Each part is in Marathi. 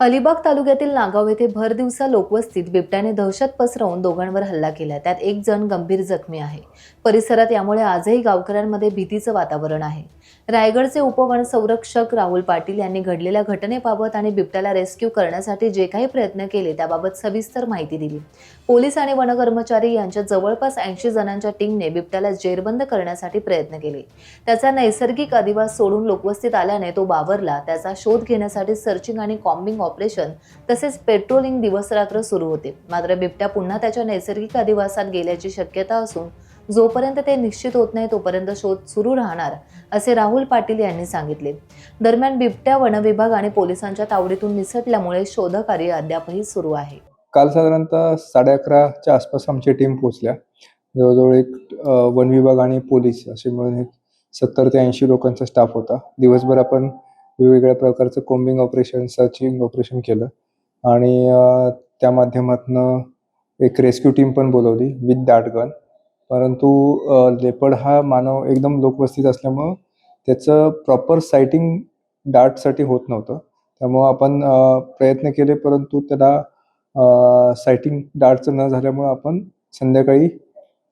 अलिबाग तालुक्यातील नागाव येथे भर दिवसा लोकवस्तीत बिबट्याने दहशत पसरवून दोघांवर हल्ला केला। त्यात एक जण गंभीर जखमी आहे। परिसरात यामुळे आजही गावकऱ्यांमध्ये भीतीचं वातावरण आहे। रायगडचे उपवन संरक्षक राहुल पाटील यांनी घडलेल्या घटनेबाबत आणि बिबट्याला रेस्क्यू करण्यासाठी जे काही प्रयत्न केले त्याबाबत सविस्तर माहिती दिली। पोलीस आणि वन कर्मचारी यांच्या जवळपास 80 जणांच्या टीमने बिबट्याला जेरबंद करण्यासाठी प्रयत्न केले। त्याचा नैसर्गिक अधिवास सोडून लोकवस्तीत आल्याने तो बावरला। त्याचा शोध घेण्यासाठी सर्चिंग आणि कॉम्बिंग ऑपरेशन तसेच पेट्रोलिंग दिवस रात्र सुरू होते। मात्र बिबट्या पुन्हा त्याच्या नैसर्गिक अधिवासात गेल्याची शक्यता असून जोपर्यंत ते निश्चित होत नाही तोपर्यंत शोध सुरू राहणार असे राहुल पाटील यांनी सांगितले। दरम्यान बिबट्या वन विभाग आणि पोलिसांच्या तावडीतून निसटल्यामुळे शोधकार्य अद्यापही सुरू आहे। काल साधारणतः 11:30च्या आसपास आमची टीम पोहोचल्या। जवळजवळ वन विभाग आणि पोलीस असे मिळून 70 ते 80 लोकांचा स्टाफ होता। दिवसभर आपण वेगवेगळ्या प्रकारचं कोम्बिंग ऑपरेशन, सर्चिंग ऑपरेशन केलं आणि त्या माध्यमातून एक रेस्क्यू टीम पण बोलवली विथ दॅट गन। परंतु लेपर्ड हा मानव एकदम लोकवस्तीत असल्यामुळं त्याचं प्रॉपर सायटिंग डार्टसाठी होत नव्हतं। त्यामुळं आपण प्रयत्न केले, परंतु त्याला सायटिंग डार्टचं न झाल्यामुळं आपण संध्याकाळी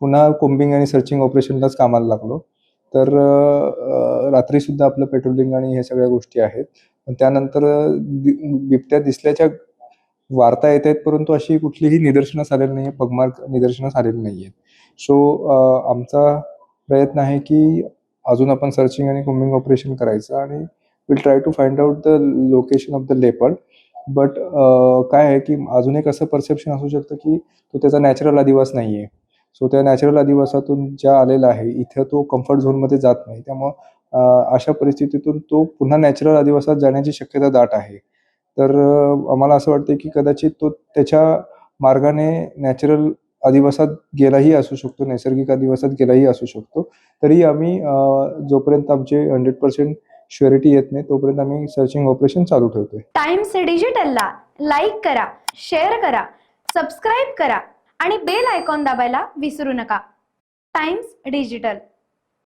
पुन्हा कोम्बिंग आणि सर्चिंग ऑपरेशनलाच कामाला लागलो। तर रात्रीसुद्धा आपलं पेट्रोलिंग आणि ह्या सगळ्या गोष्टी आहेत। पण त्यानंतर बिबट्या दिसल्याच्या वार्ता येत आहेत, परंतु अशी कुठलीही निदर्शनास आलेली नाही आहे, पगमार्क निदर्शनास आलेली नाही आहेत। सो आमचा प्रयत्न आहे की अजून आपण सर्चिंग आणि कोम्बिंग ऑपरेशन करायचं आणि will try to find out the location of the leopard. But काय आहे की अजून एक असं परसेप्शन असू शकतं की तो त्याचा नॅचरल अधिवास नाही आहे। सो त्या नॅचरल अधिवासातून ज्या आलेला आहे इथं तो कम्फर्ट झोनमध्ये जात नाही। त्यामुळं अशा परिस्थितीतून तो पुन्हा नॅचरल अधिवासात जाण्याची शक्यता दाट आहे। तर आम्हाला असं वाटतं की कदाचित तो त्याच्या मार्गाने नॅचरल अधिवासात गेलाही असू शकतो, नैसर्गिक अधिवासात गेलाही असू शकतो। तरी आम्ही जोपर्यंत आमचे 100% श्युरिटी येत नाही तोपर्यंत आम्ही सर्चिंग ऑपरेशन चालू ठेवतोय। टाइम्स डिजिटलला लाईक करा, शेअर करा, सबस्क्राईब करा आणि बेल आयकॉन दाबायला विसरू नका। Times digital.